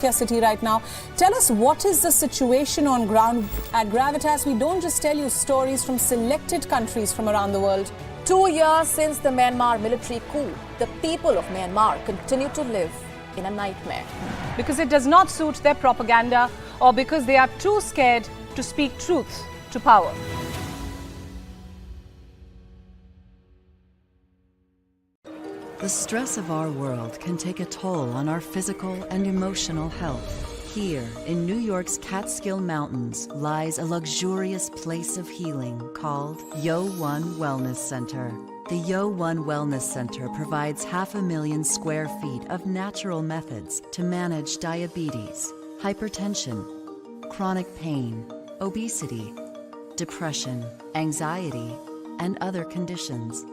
City right now. Tell us, what is the situation on ground at Gravitas? We don't just tell you stories from selected countries from around the world. 2 years since the Myanmar military coup, the people of Myanmar continue to live in a nightmare. Because it does not suit their propaganda, or because they are too scared to speak truth to power. The stress of our world can take a toll on our physical and emotional health. Here, in New York's Catskill Mountains, lies a luxurious place of healing called WION Wellness Center. The WION Wellness Center provides 500,000 square feet of natural methods to manage diabetes, hypertension, chronic pain, obesity, depression, anxiety, and other conditions.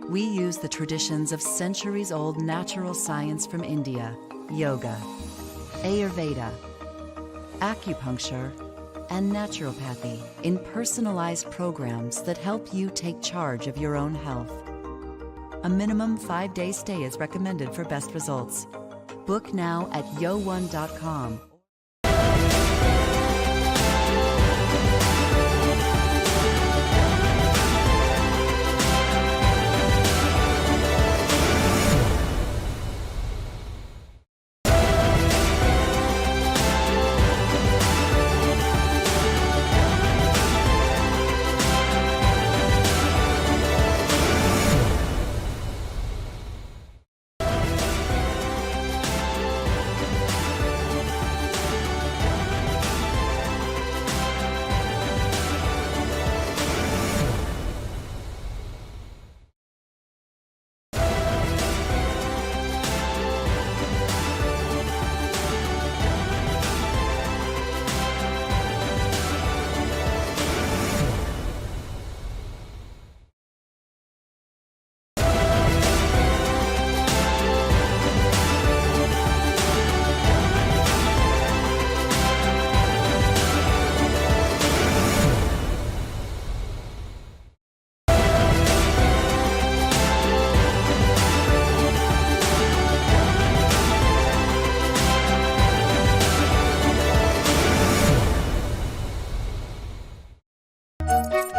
We use the traditions of centuries-old natural science from India, yoga, Ayurveda, acupuncture, and naturopathy in personalized programs that help you take charge of your own health. A minimum 5-day stay is recommended for best results. Book now at yowon.com.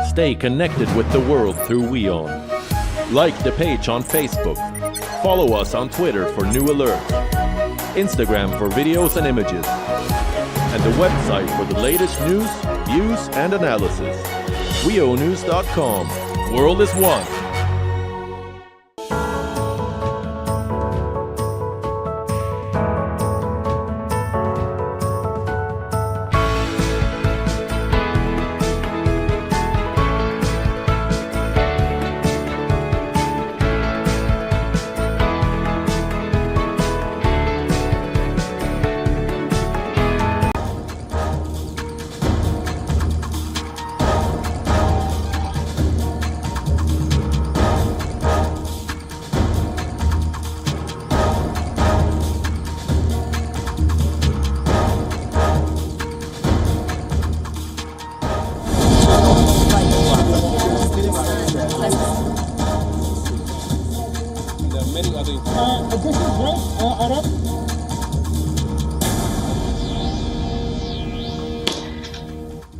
Stay connected with the world through WION. Like the page on Facebook. Follow us on Twitter for new alerts. Instagram for videos and images. And the website for the latest news, views, and analysis. WIONews.com. World is one.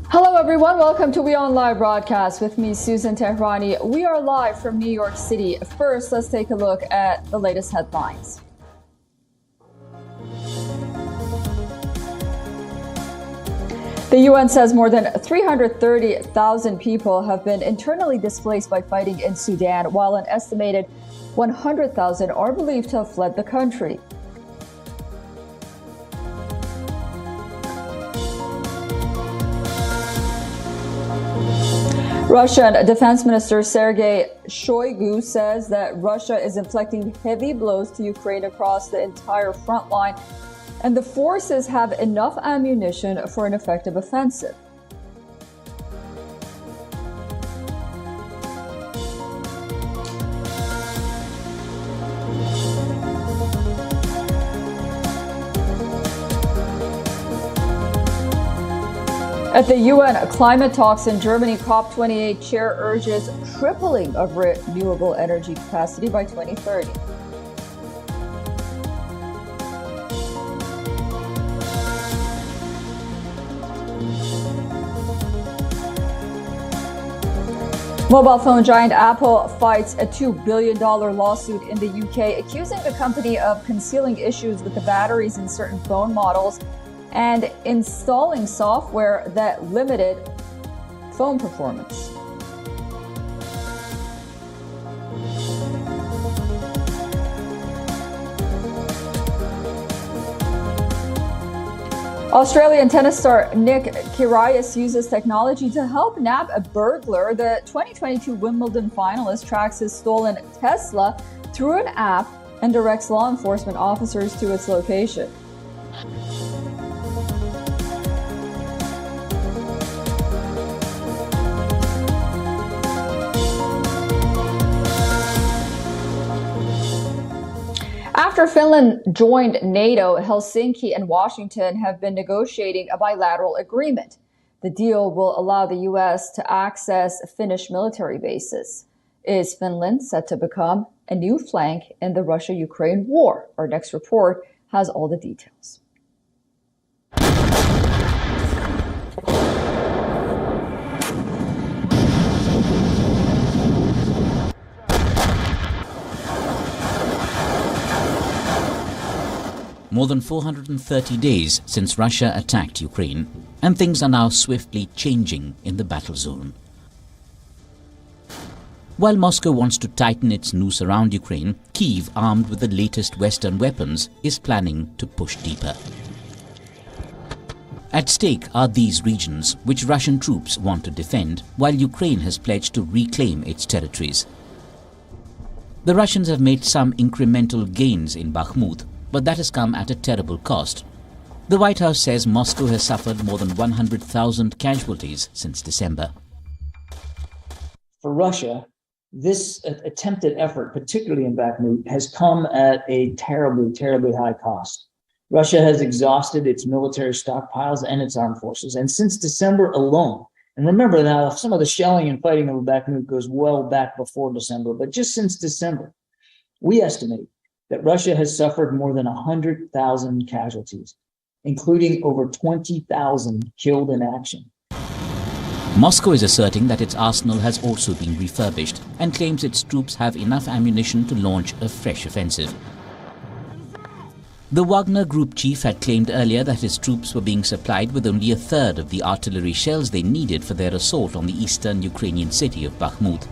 Hello everyone, welcome to WION Live Broadcast with me, Susan Tehrani. We are live from New York City. First, let's take a look at the latest headlines. The UN says more than 330,000 people have been internally displaced by fighting in Sudan, while an estimated 100,000 are believed to have fled the country. Russian Defense Minister Sergei Shoigu says that Russia is inflicting heavy blows to Ukraine across the entire front line, and the forces have enough ammunition for an effective offensive. At the UN climate talks in Germany, COP28 chair urges tripling of renewable energy capacity by 2030. Mobile phone giant Apple fights a $2 billion lawsuit in the UK, accusing the company of concealing issues with the batteries in certain phone models and installing software that limited phone performance. Australian tennis star Nick Kyrgios uses technology to help nab a burglar. The 2022 Wimbledon finalist tracks his stolen Tesla through an app and directs law enforcement officers to its location. After Finland joined NATO, Helsinki and Washington have been negotiating a bilateral agreement. The deal will allow the U.S. to access Finnish military bases. Is Finland set to become a new flank in the Russia-Ukraine war? Our next report has all the details. More than 430 days since Russia attacked Ukraine, and things are now swiftly changing in the battle zone. While Moscow wants to tighten its noose around Ukraine, Kyiv, armed with the latest Western weapons, is planning to push deeper. At stake are these regions, which Russian troops want to defend, while Ukraine has pledged to reclaim its territories. The Russians have made some incremental gains in Bakhmut, but that has come at a terrible cost. The White House says Moscow has suffered more than 100,000 casualties since December. For Russia, this attempted effort, particularly in Bakhmut, has come at a terribly, terribly high cost. Russia has exhausted its military stockpiles and its armed forces. And since December alone, and remember now, some of the shelling and fighting over Bakhmut goes well back before December, but just since December, we estimate that Russia has suffered more than 100,000 casualties, including over 20,000 killed in action. Moscow is asserting that its arsenal has also been refurbished and claims its troops have enough ammunition to launch a fresh offensive. The Wagner Group chief had claimed earlier that his troops were being supplied with only a third of the artillery shells they needed for their assault on the eastern Ukrainian city of Bakhmut.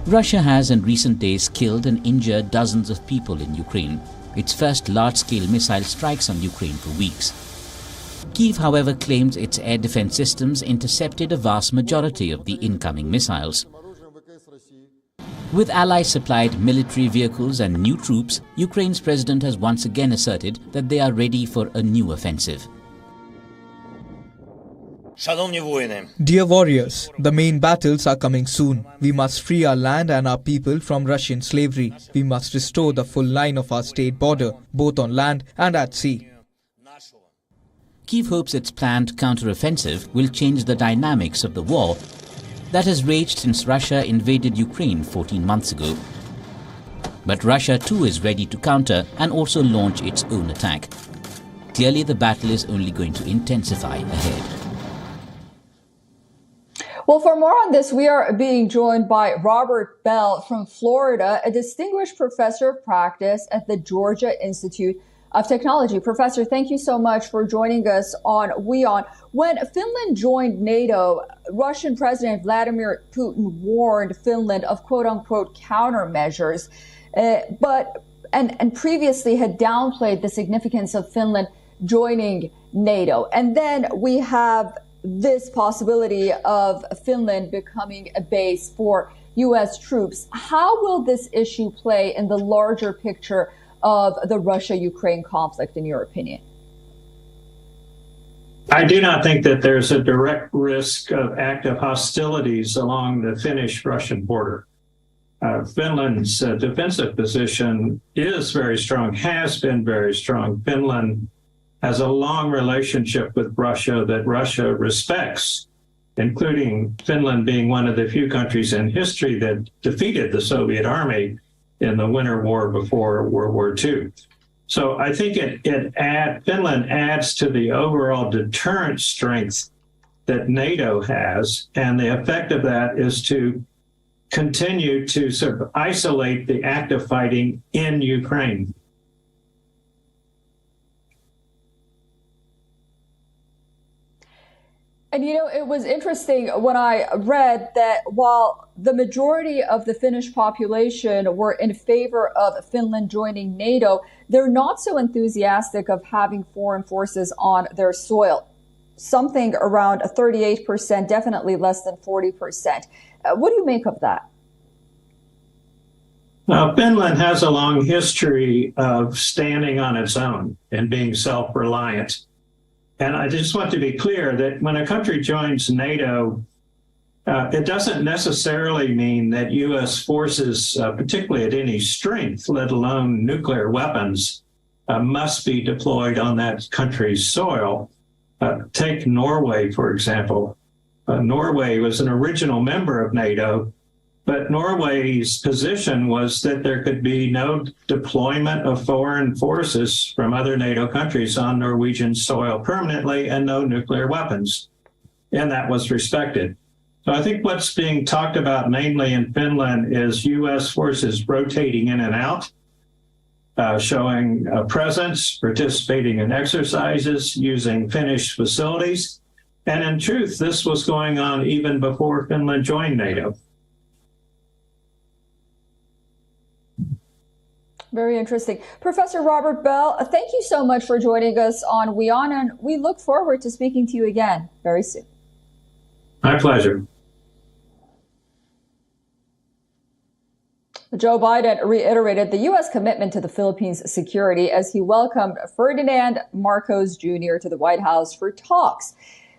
Russia has in recent days killed and injured dozens of people in Ukraine, its first large-scale missile strikes on Ukraine for weeks. Kyiv, however, claims its air defense systems intercepted a vast majority of the incoming missiles. With Ally-supplied military vehicles and new troops, Ukraine's president has once again asserted that they are ready for a new offensive. Dear warriors, the main battles are coming soon. We must free our land and our people from Russian slavery. We must restore the full line of our state border, both on land and at sea. Kyiv hopes its planned counter-offensive will change the dynamics of the war that has raged since Russia invaded Ukraine 14 months ago. But Russia too is ready to counter and also launch its own attack. Clearly the battle is only going to intensify ahead. Well, for more on this, we are being joined by Robert Bell from Florida, a distinguished professor of practice at the Georgia Institute of Technology. Professor, thank you so much for joining us on WION. When Finland joined NATO, Russian President Vladimir Putin warned Finland of quote-unquote countermeasures, and previously had downplayed the significance of Finland joining NATO. And then we have this possibility of Finland becoming a base for U.S. troops. How will this issue play in the larger picture of the Russia-Ukraine conflict, in your opinion? I do not think that there's a direct risk of active hostilities along the Finnish-Russian border. Finland's defensive position is very strong, has been very strong. Finland has a long relationship with Russia that Russia respects, including Finland being one of the few countries in history that defeated the Soviet army in the Winter War before World War II. So I think Finland adds to the overall deterrent strength that NATO has, and the effect of that is to continue to sort of isolate the active fighting in Ukraine. And you know, it was interesting when I read that while the majority of the Finnish population were in favor of Finland joining NATO, they're not so enthusiastic of having foreign forces on their soil. Something around 38%, definitely less than 40%. What do you make of that? Finland has a long history of standing on its own and being self-reliant. And I just want to be clear that when a country joins NATO, it doesn't necessarily mean that U.S. forces, particularly at any strength, let alone nuclear weapons, must be deployed on that country's soil. Take Norway, for example. Norway was an original member of NATO, but Norway's position was that there could be no deployment of foreign forces from other NATO countries on Norwegian soil permanently and no nuclear weapons. And that was respected. So I think what's being talked about mainly in Finland is U.S. forces rotating in and out, showing a presence, participating in exercises, using Finnish facilities. And in truth, this was going on even before Finland joined NATO. Very interesting. Professor Robert Bell, thank you so much for joining us on WION, and we look forward to speaking to you again very soon. My pleasure. Joe Biden reiterated the U.S. commitment to the Philippines' security as he welcomed Ferdinand Marcos Jr. to the White House for talks.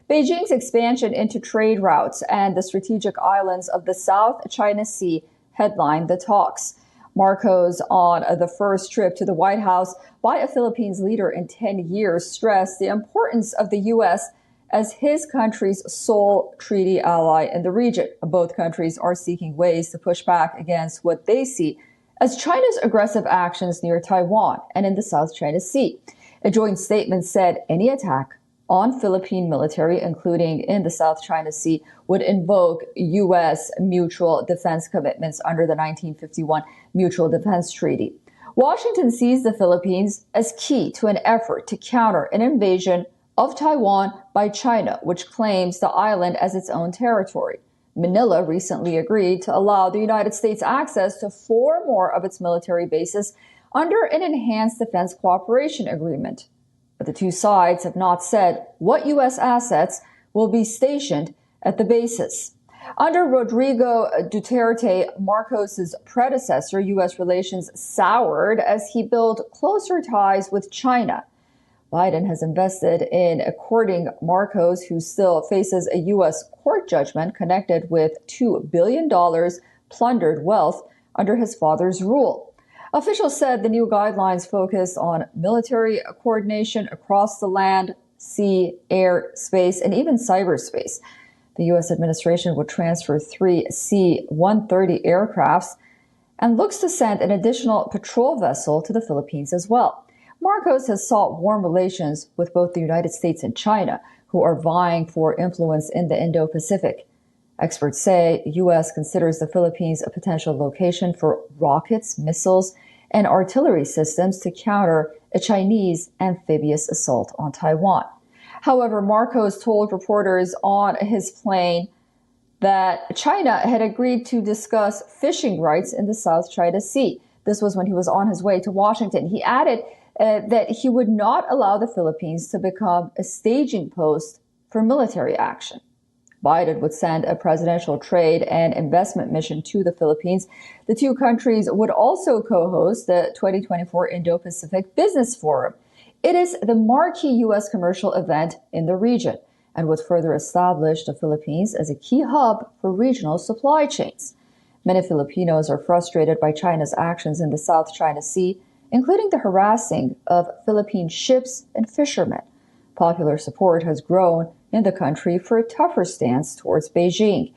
Beijing's expansion into trade routes and the strategic islands of the South China Sea headlined the talks. Marcos, on the first trip to the White House by a Philippines leader in 10 years, stressed the importance of the U.S. as his country's sole treaty ally in the region. Both countries are seeking ways to push back against what they see as China's aggressive actions near Taiwan and in the South China Sea. A joint statement said any attack on Philippine military, including in the South China Sea, would invoke U.S. mutual defense commitments under the 1951 Mutual Defense Treaty. Washington sees the Philippines as key to an effort to counter an invasion of Taiwan by China, which claims the island as its own territory. Manila recently agreed to allow the United States access to 4 more of its military bases under an enhanced defense cooperation agreement. But the two sides have not said what U.S. assets will be stationed at the bases. Under Rodrigo Duterte, Marcos's predecessor, U.S. relations soured as he built closer ties with China. Biden has invested in courting Marcos, who still faces a U.S. court judgment connected with $2 billion plundered wealth under his father's rule. Officials said the new guidelines focus on military coordination across the land, sea, air, space, and even cyberspace. The U.S. administration would transfer 3 C-130 aircrafts and looks to send an additional patrol vessel to the Philippines as well. Marcos has sought warm relations with both the United States and China, who are vying for influence in the Indo-Pacific. Experts say the U.S. considers the Philippines a potential location for rockets, missiles, and artillery systems to counter a Chinese amphibious assault on Taiwan. However, Marcos told reporters on his plane that China had agreed to discuss fishing rights in the South China Sea. This was when he was on his way to Washington. He added that he would not allow the Philippines to become a staging post for military action. Biden would send a presidential trade and investment mission to the Philippines. The two countries would also co-host the 2024 Indo-Pacific Business Forum. It is the marquee U.S. commercial event in the region and would further establish the Philippines as a key hub for regional supply chains. Many Filipinos are frustrated by China's actions in the South China Sea, including the harassing of Philippine ships and fishermen. Popular support has grown in the country for a tougher stance towards Beijing.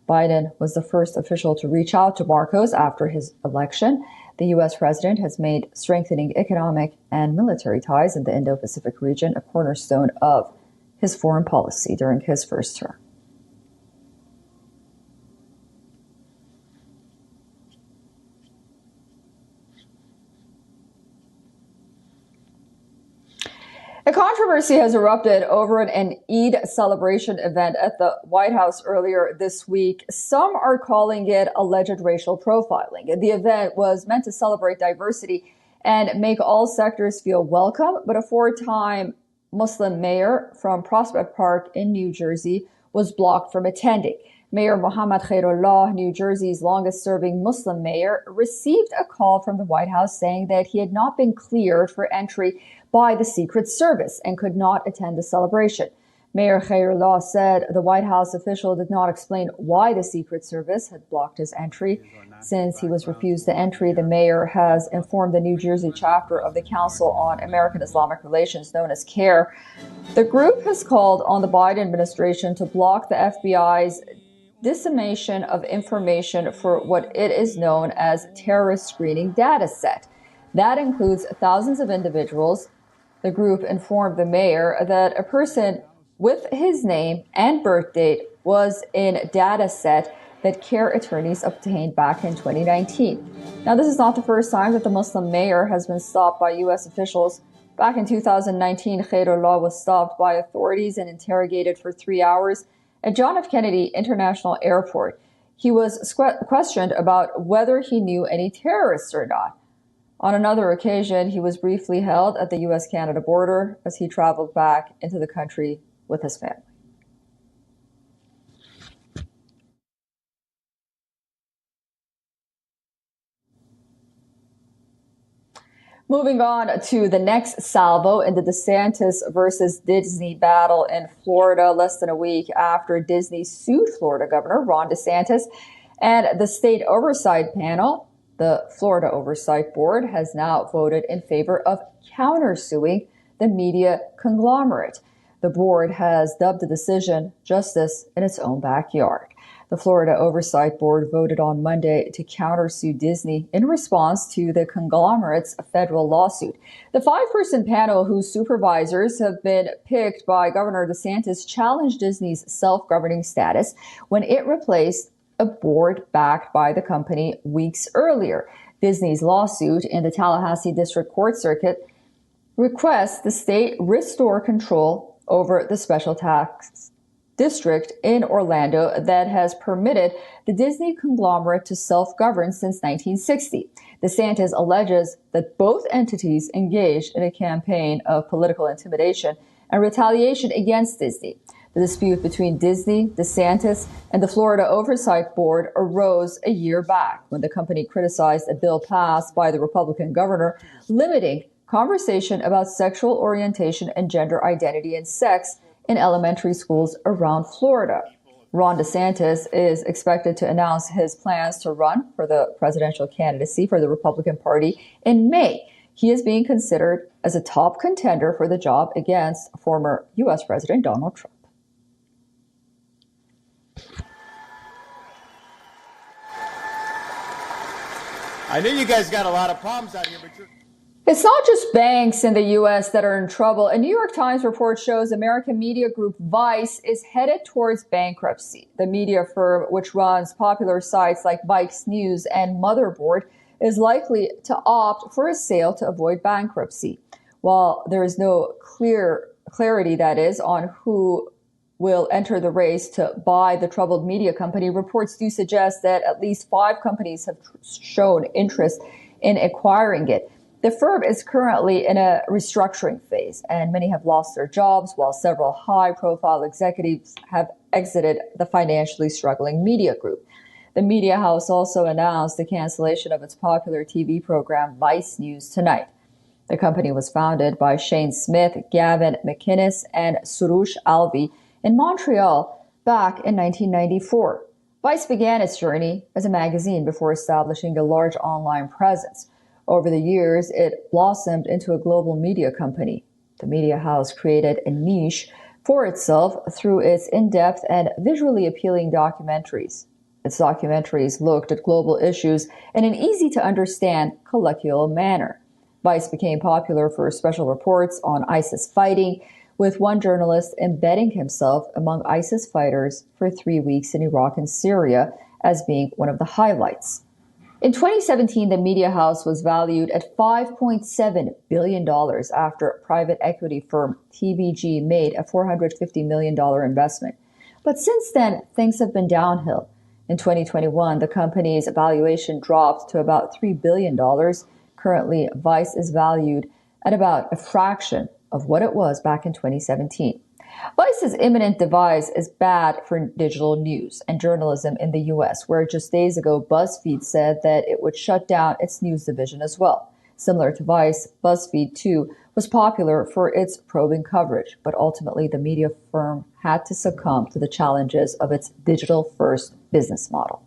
Biden was the first official to reach out to Marcos after his election. The U.S. president has made strengthening economic and military ties in the Indo-Pacific region a cornerstone of his foreign policy during his first term. A controversy has erupted over an Eid celebration event at the White House earlier this week. Some are calling it alleged racial profiling. The event was meant to celebrate diversity and make all sectors feel welcome, but a four-time Muslim mayor from Prospect Park in New Jersey was blocked from attending. Mayor Mohammad Khairullah, New Jersey's longest-serving Muslim mayor, received a call from the White House saying that he had not been cleared for entry by the Secret Service and could not attend the celebration. Mayor Khairullah said the White House official did not explain why the Secret Service had blocked his entry. Since he was refused the entry, the mayor has informed the New Jersey chapter of the Council on American-Islamic Relations, known as CARE. The group has called on the Biden administration to block the FBI's dissemination of information for what it is known as terrorist screening data set. That includes thousands of individuals. The group informed the mayor that a person with his name and birth date was in data set that CARE attorneys obtained back in 2019. Now, this is not the first time that the Muslim mayor has been stopped by U.S. officials. Back in 2019, Khairullah was stopped by authorities and interrogated for 3 hours at John F. Kennedy International Airport. He was questioned about whether he knew any terrorists or not. On another occasion, he was briefly held at the U.S.-Canada border as he traveled back into the country with his family. Moving on to the next salvo in the DeSantis versus Disney battle in Florida, less than a week after Disney sued Florida Governor Ron DeSantis, and the state oversight panel, the Florida Oversight Board, has now voted in favor of countersuing the media conglomerate. The board has dubbed the decision justice in its own backyard. The Florida Oversight Board voted on Monday to countersue Disney in response to the conglomerate's federal lawsuit. The five-person panel, whose supervisors have been picked by Governor DeSantis, challenged Disney's self-governing status when it replaced a board backed by the company weeks earlier. Disney's lawsuit in the Tallahassee District Court Circuit requests the state restore control over the special tax district in Orlando that has permitted the Disney conglomerate to self-govern since 1960. DeSantis alleges that both entities engaged in a campaign of political intimidation and retaliation against Disney. The dispute between Disney, DeSantis, and the Florida Oversight Board arose a year back when the company criticized a bill passed by the Republican governor limiting conversation about sexual orientation and gender identity and sex in elementary schools around Florida. Ron DeSantis is expected to announce his plans to run for the presidential candidacy for the Republican Party in May. He is being considered as a top contender for the job against former U.S. President Donald Trump. I know you guys got a lot of problems out here, but you're... It's not just banks in the U.S. that are in trouble. A New York Times report shows American media group Vice is headed towards bankruptcy. The media firm, which runs popular sites like Vice News and Motherboard, is likely to opt for a sale to avoid bankruptcy. While there is no clarity, that is, on who will enter the race to buy the troubled media company, reports do suggest that at least 5 companies have shown interest in acquiring it. The firm is currently in a restructuring phase, and many have lost their jobs, while several high-profile executives have exited the financially struggling media group. The media house also announced the cancellation of its popular TV program, Vice News, tonight. The company was founded by Shane Smith, Gavin McInnes, and Surush Alvi in Montreal back in 1994. Vice began its journey as a magazine before establishing a large online presence. Over the years, it blossomed into a global media company. The media house created a niche for itself through its in-depth and visually appealing documentaries. Its documentaries looked at global issues in an easy-to-understand, colloquial manner. Vice became popular for special reports on ISIS fighting, with one journalist embedding himself among ISIS fighters for 3 weeks in Iraq and Syria as being one of the highlights. In 2017, the media house was valued at $5.7 billion after private equity firm TBG made a $450 million investment. But since then, things have been downhill. In 2021, the company's valuation dropped to about $3 billion. Currently, Vice is valued at about a fraction of what it was back in 2017. Vice's imminent demise is bad for digital news and journalism in the U.S., where just days ago BuzzFeed said that it would shut down its news division as well. Similar to Vice, BuzzFeed, too, was popular for its probing coverage, but ultimately the media firm had to succumb to the challenges of its digital-first business model.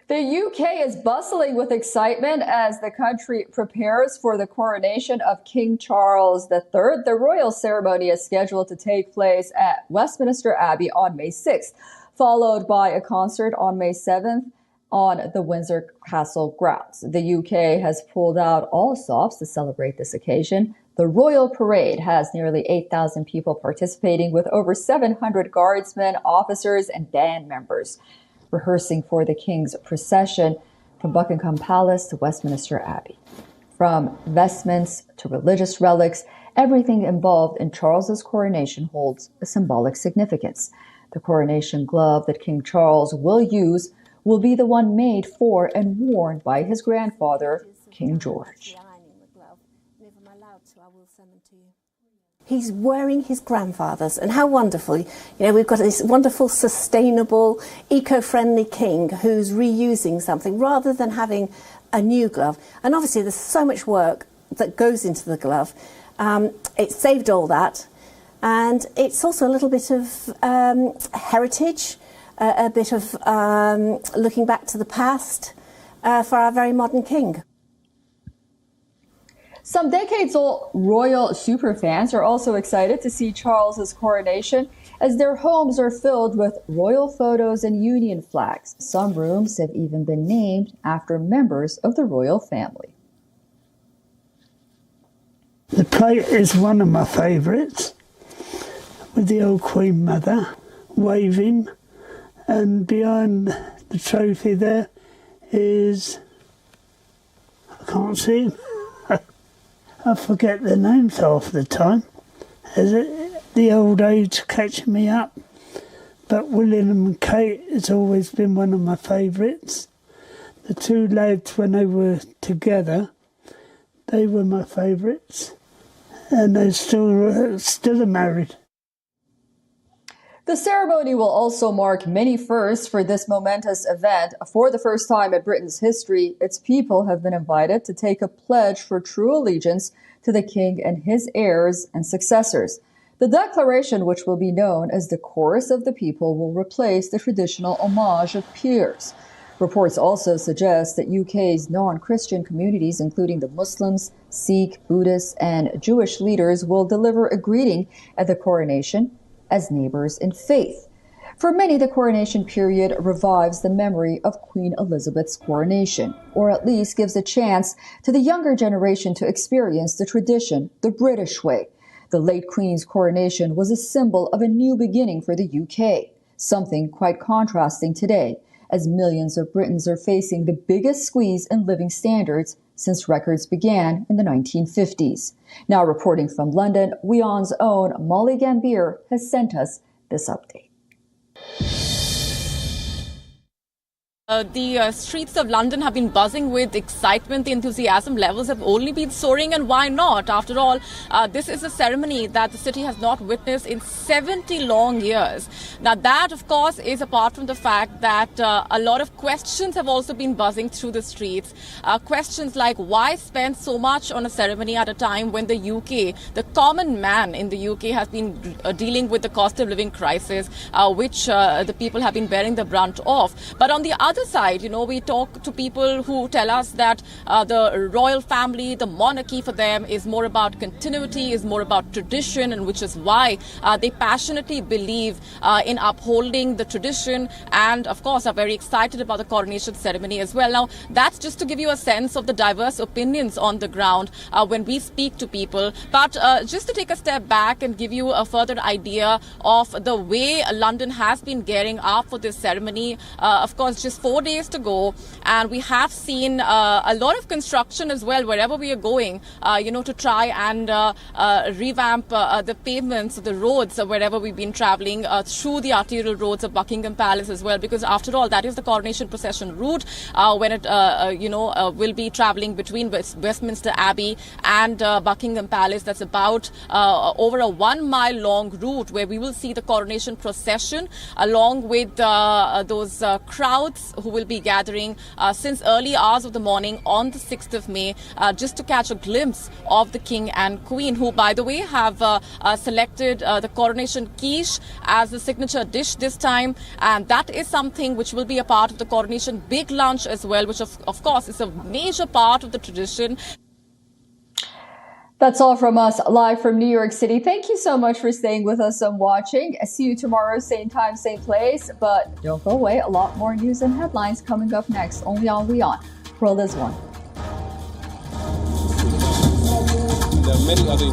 The UK is bustling with excitement as the country prepares for the coronation of King Charles III. The royal ceremony is scheduled to take place at Westminster Abbey on May 6th, followed by a concert on May 7th on the Windsor Castle grounds. The UK has pulled out all stops to celebrate this occasion. The royal parade has nearly 8,000 people participating, with over 700 guardsmen, officers, and band members rehearsing for the King's procession from Buckingham Palace to Westminster Abbey. From vestments to religious relics, everything involved in Charles's coronation holds a symbolic significance. The coronation glove that King Charles will use will be the one made for and worn by his grandfather, King George. He's wearing his grandfather's, and how wonderful. You know, we've got this wonderful, sustainable, eco-friendly king who's reusing something rather than having a new glove. And obviously there's so much work that goes into the glove. It saved all that. And it's also a little bit of heritage, a bit of looking back to the past for our very modern king. Some decades-old royal superfans are also excited to see Charles's coronation, as their homes are filled with royal photos and Union flags. Some rooms have even been named after members of the royal family. The plate is one of my favourites, with the old Queen Mother waving, and behind the trophy there is, I can't see him. I forget the names half the time. Is it the old age catching me up? But William and Kate has always been one of my favourites. The two lads, when they were together, they were my favourites, and they still are married. The ceremony will also mark many firsts for this momentous event. For the first time in Britain's history, its people have been invited to take a pledge for true allegiance to the king and his heirs and successors. The declaration, which will be known as the Chorus of the People, will replace the traditional homage of peers. Reports also suggest that UK's non-Christian communities, including the Muslims, Sikh, Buddhists, and Jewish leaders, will deliver a greeting at the coronation as neighbors in faith. For many, the coronation period revives the memory of Queen Elizabeth's coronation, or at least gives a chance to the younger generation to experience the tradition the British way. The late Queen's coronation was a symbol of a new beginning for the UK, something quite contrasting today, as millions of Britons are facing the biggest squeeze in living standards since records began in the 1950s. Now reporting from London, WION's own Molly Gambier has sent us this update. The streets of London have been buzzing with excitement. The enthusiasm levels have only been soaring, and why not? After all, this is a ceremony that the city has not witnessed in 70 long years. Now, that, of course, is apart from the fact that a lot of questions have also been buzzing through the streets. Questions like, why spend so much on a ceremony at a time when the UK, the common man in the UK, has been dealing with the cost of living crisis, which the people have been bearing the brunt of. But on the other other side, we talk to people who tell us that the royal family, the monarchy for them is more about continuity, is more about tradition, and which is why they passionately believe in upholding the tradition and, of course, are very excited about the coronation ceremony as well. Now, that's just to give you a sense of the diverse opinions on the ground when we speak to people. But just to take a step back and give you a further idea of the way London has been gearing up for this ceremony, of course, just 4 days to go, and we have seen a lot of construction as well wherever we are going, to try and revamp the pavements, the roads, wherever we've been traveling through the arterial roads of Buckingham Palace as well, because after all, that is the coronation procession route when it, will be traveling between Westminster Abbey and Buckingham Palace. That's about over a 1 mile long route where we will see the coronation procession along with those crowds who will be gathering since early hours of the morning on the 6th of May just to catch a glimpse of the King and Queen, who, by the way, have selected the coronation quiche as the signature dish this time. And that is something which will be a part of the coronation big lunch as well, which, of course, is a major part of the tradition. That's all from us live from New York City. Thank you so much for staying with us and watching. I see you tomorrow, same time, same place. But don't go away. A lot more news and headlines coming up next, only on WION. World is One. There are many other.